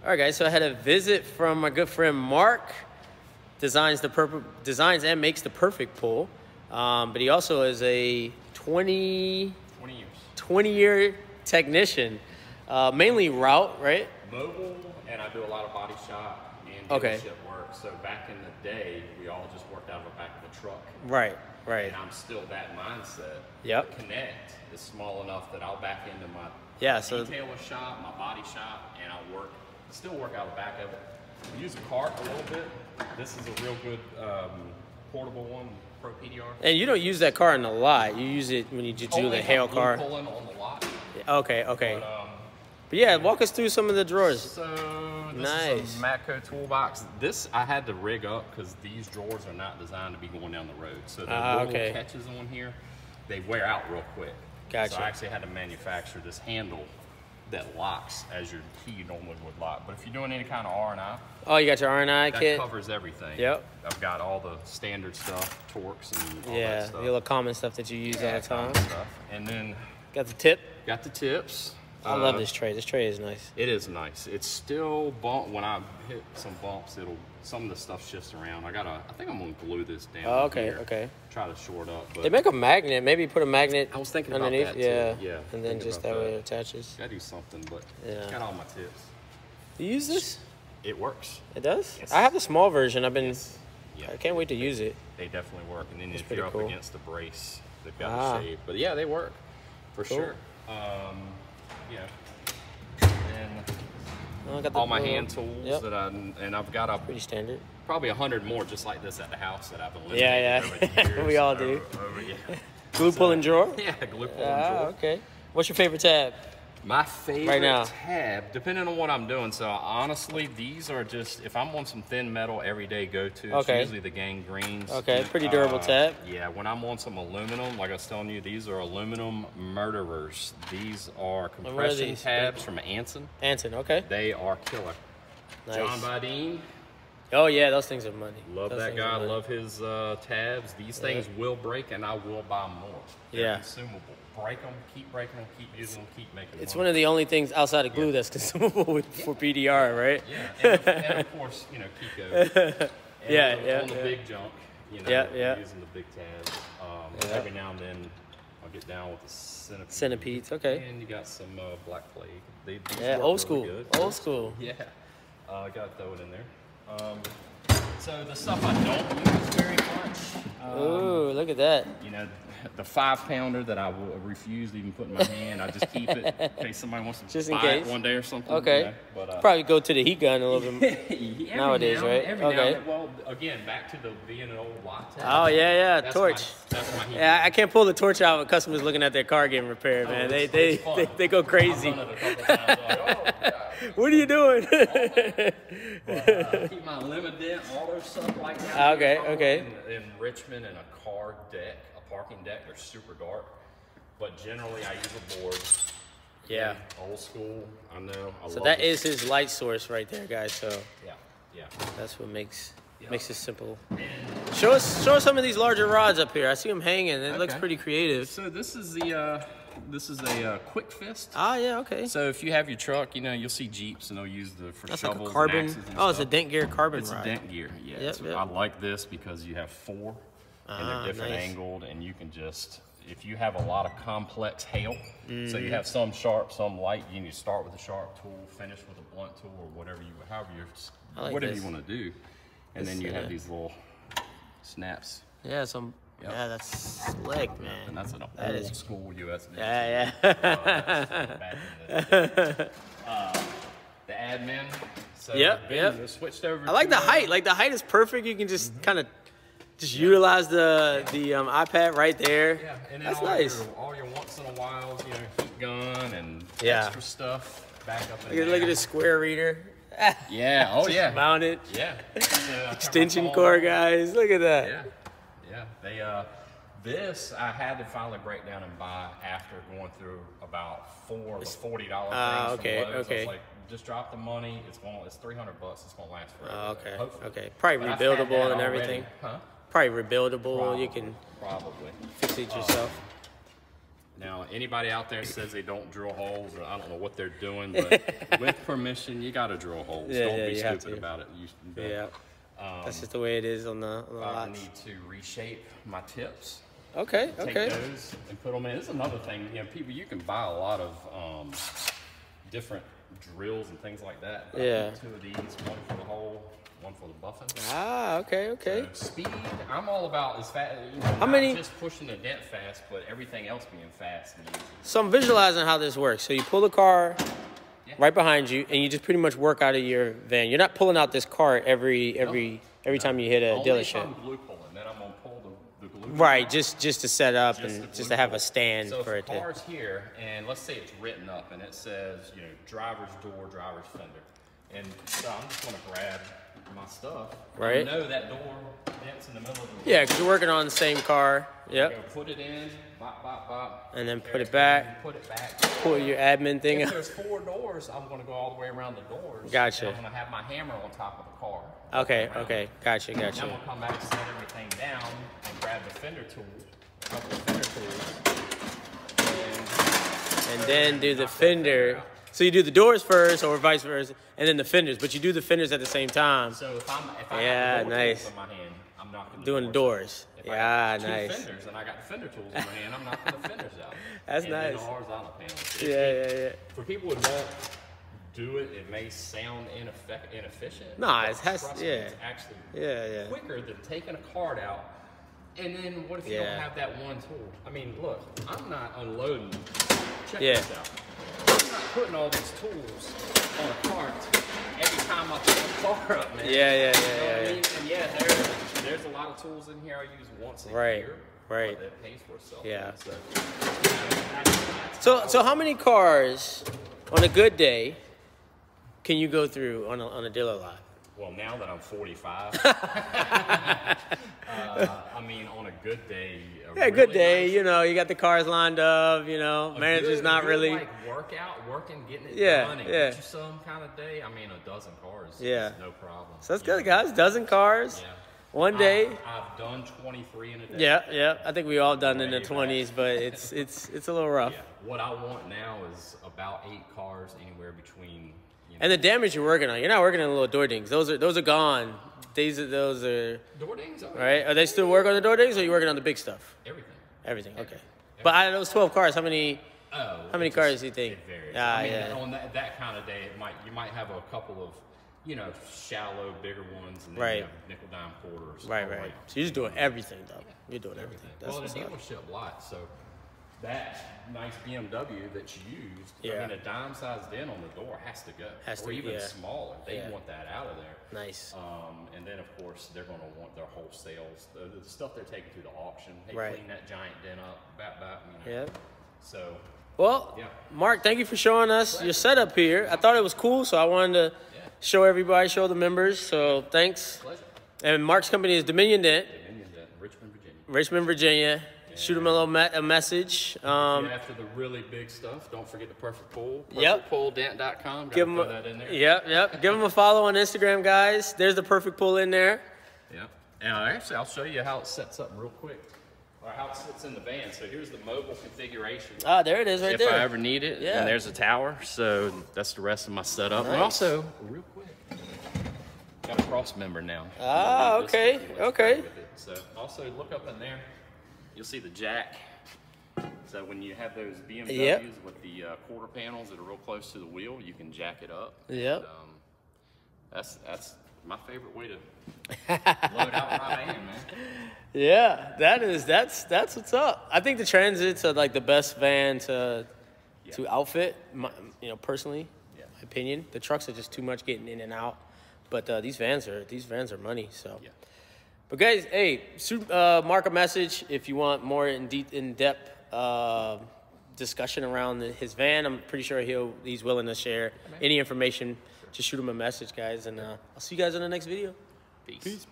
All right, guys. So I had a visit from my good friend Mark. Designs and makes the perfect pull, but he also is a 20 year technician, mainly route, right? Mobile, and I do a lot of body shop and dealership work. So back in the day, we all just worked out of the back of a truck. Right. And I'm still that mindset. Yep. Connect is small enough that I'll back into my detailer shop, my body shop, and I'll still work out the back of it. We use a cart a little bit. This is a real good portable one, Pro PDR. And you don't use that car in the lot. You use it when you just do the hail car. Pulling on the lot. Okay. But yeah, walk us through some of the drawers. So this is a Matco toolbox. This I had to rig up because these drawers are not designed to be going down the road. So the little catches on here, they wear out real quick. Gotcha. So I actually had to manufacture this handle that locks as your key normally would lock. But if you're doing any kind of R&I, oh, you got your R&I kit? That covers everything. Yep. I've got all the standard stuff, Torx and all that stuff. Yeah, the little common stuff that you use all the time. And then got the tip. Got the tips. I love this tray. This tray is nice. It is nice. It's still when I hit some bumps, some of the stuff shifts around. I think I'm gonna glue this down. Oh, okay, here, okay. Try to short up. But they make a magnet. Maybe put a magnet. I was thinking underneath. About that too. Yeah. And then just that way it attaches. Gotta do something, but yeah. Got all my tips. Do you use this? It works. It does? Yes. I have the small version. I can't wait to use it. They definitely work. And then if you're up against the brace, they've got the shape. But yeah, they work for sure. Yeah. And all my hand tools and I've got pretty standard. Probably 100 more just like this at the house that I've been over the years. We all do. Glue pulling drawer? Yeah, glue pulling drawer. Okay. What's your favorite tab? My favorite tab, depending on what I'm doing. So honestly, these are just, if I'm on some thin metal everyday go-to, it's usually the Gangreens. Okay, pretty durable tab. Yeah, when I'm on some aluminum, like I was telling you, these are aluminum murderers. These are compression tabs from Anson. Anson, okay. They are killer. Nice. John Bodine. Oh yeah, those things are money. Love that guy. Love his tabs. These things will break, and I will buy more. They're consumable. Break them, keep breaking them, keep using them, keep making them. It's one of the only things outside of glue that's consumable for PDR, right? Yeah, and of course, keep going. On the big junk, using the big tabs. Every now and then, I'll get down with the centipedes. Okay. And you got some black plague. Old school. Old school. Yeah. I gotta throw it in there. So the stuff I don't use very much. Ooh, look at that. The 5-pounder that I refuse to even put in my hand, I just keep it in case somebody wants to buy it one day or something. Okay. But, probably go to the heat gun a little bit nowadays, right? Well, again, back to being an old lot tab. Oh, yeah. Torch. That's my heat. Yeah, I can't pull the torch out with customers looking at their car getting repaired, man. They go crazy. I've done it a couple times. Like, what are you doing? Keep my limit dent, all those stuff like that. Okay. In Richmond, in a car deck, a parking deck, they're super dark. But generally, I use a board. Yeah. Old school, I know. So that is his light source right there, guys. So yeah. That's what makes it simple. Show us some of these larger rods up here. I see them hanging. It looks pretty creative. So this is a quick fist. Ah, yeah, okay. So if you have your truck, you'll see Jeeps and they'll use for That's shovels like a carbon. and axes and stuff. It's a dent gear carbon rod. It's a dent gear, yeah. Yep. I like this because you have 4 and they're different angled, and you can just, if you have a lot of complex hail, so you have some sharp, some light, you need to start with a sharp tool, finish with a blunt tool, or whatever you want to do. And then you have these little snaps. Yeah, yeah, that's slick, man. And that's an old school USB. Yeah. The admin. So switched over. I like the height. Like the height is perfect. You can just kind of utilize the iPad right there. Yeah, and then that's nice. All your once in a while, heat gun and extra stuff back up in there. Look at this square reader. Yeah. Oh yeah. Mounted. Yeah. Extension cord, guys. Look at that. Yeah. They this I had to finally break down and buy after going through about 4 of the $40 things. Okay. I was like, just drop the money. It's $300. It's gonna last forever. Okay. Probably rebuildable and everything. Huh? Probably rebuildable. You can probably fix it yourself. Now, anybody out there says they don't drill holes, or I don't know what they're doing, but with permission, you got to drill holes. Don't be stupid about it. That's just the way it is on the lots. I need to reshape my tips. Okay. Take those and put them in. This is another thing. You know, people, you can buy a lot of different drills and things like that. But I need 2 of these, one for the hole, one for the buffing. Ah, okay. So speed, I'm all about as fast. You know, how many? Just pushing the dent fast, but everything else being fast and easy. So I'm visualizing how this works. So you pull the car right behind you, and you just pretty much work out of your van. You're not pulling out this cart every time you hit a dealership. Only if I'm glue pulling, then I'm gonna pull the glue. Right, just to set up and just to have a stand so for if it. the car's here, and let's say it's written up, and it says, you know, driver's door, driver's fender, and so I'm just gonna grab my stuff. Right. I know that door dent's in the middle of the Yeah, because you're working on the same car. Yep. Go put it in, bop, bop, bop. And then put it back. Put it back. Pull your admin thing If out. there's 4 doors, I'm going to go all the way around the doors. Gotcha. And I'm going to have my hammer on top of the car. Okay. Gotcha. Now I'm going to come back, set everything down, and grab the fender tool, a couple of fender tools. And then do the fender. So you do the doors first, or vice versa, and then the fenders. But you do the fenders at the same time. So if I have the door tools in my hand, I'm knocking the doing doors. Doors. If I have 2 fenders and I got the fender tools in my hand, I'm knocking the fenders out. That's and nice. And the horizontal panels. Yeah. For people who don't do it, it may sound inefficient. Nah, it but has. trust me, it's actually quicker than taking a card out. And then what if you don't have that one tool? I mean, look, I'm not unloading. Check this out. I'm not putting all these tools on a cart every time I pick a car up, man. Yeah. And there's a lot of tools in here I use once a year. Right. But it pays for itself. Yeah. So, so how many cars on a good day can you go through on a dealer lot? Well, now that I'm 45, I mean, on a good day. Good day. Nice, you know, you got the cars lined up. You know, manager's not really. Like working, getting it done, and get you some kind of day. I mean, a dozen cars. Is no problem. So that's good, guys. Dozen cars. Yeah. One day. I've done 23 in a day. Yeah. I think we all done in the 20s, but it's a little rough. Yeah. What I want now is about 8 cars, anywhere between. And the damage you're working on, you're not working on the little door dings. Those are gone. Those are door dings, right? Are they still working on the door dings, or are you working on the big stuff? Everything. Okay. But out of those 12 cars, how many cars do you think? It varies. On that kind of day, you might have a couple of, shallow, bigger ones, and then you have nickel dime quarters. Right. So you're just doing everything, though. You're doing everything. Well, the dealership lot, so that nice BMW that you used, I mean, a dime-sized dent on the door has to go. Or even smaller. They want that out of there. Nice. And then, of course, they're going to want their wholesales, the stuff they're taking to the auction. They clean that giant dent up, So. Well, Mark, thank you for showing us your setup here. I thought it was cool, so I wanted to show everybody, show the members. So thanks. Pleasure. And Mark's company is Dominion Dent. Richmond, Virginia. Shoot him a message. After the really big stuff, don't forget the Perfect Pull. PerfectPullDent.com. Give him that in there. Yep. Give him a follow on Instagram, guys. There's the Perfect Pull in there. Yep. And actually, I'll show you how it sets up real quick, or how it sits in the van. So here's the mobile configuration. Ah, there it is, right there. If I ever need it. Yeah. And there's a tower. So that's the rest of my setup. Nice. And also, real quick, got a cross member now. Ah, okay. So also look up in there. You'll see the jack. So when you have those BMWs with the quarter panels that are real close to the wheel, you can jack it up. Yep. And, that's my favorite way to load out my van, man. Yeah, that's what's up. I think the Transits are like the best van to outfit. Personally, my opinion. The trucks are just too much getting in and out, but these vans are money. So. Yeah. But guys, hey, Mark a message if you want more in-depth discussion around his van. I'm pretty sure he's willing to share any information. Just shoot him a message, guys, and I'll see you guys in the next video. Peace.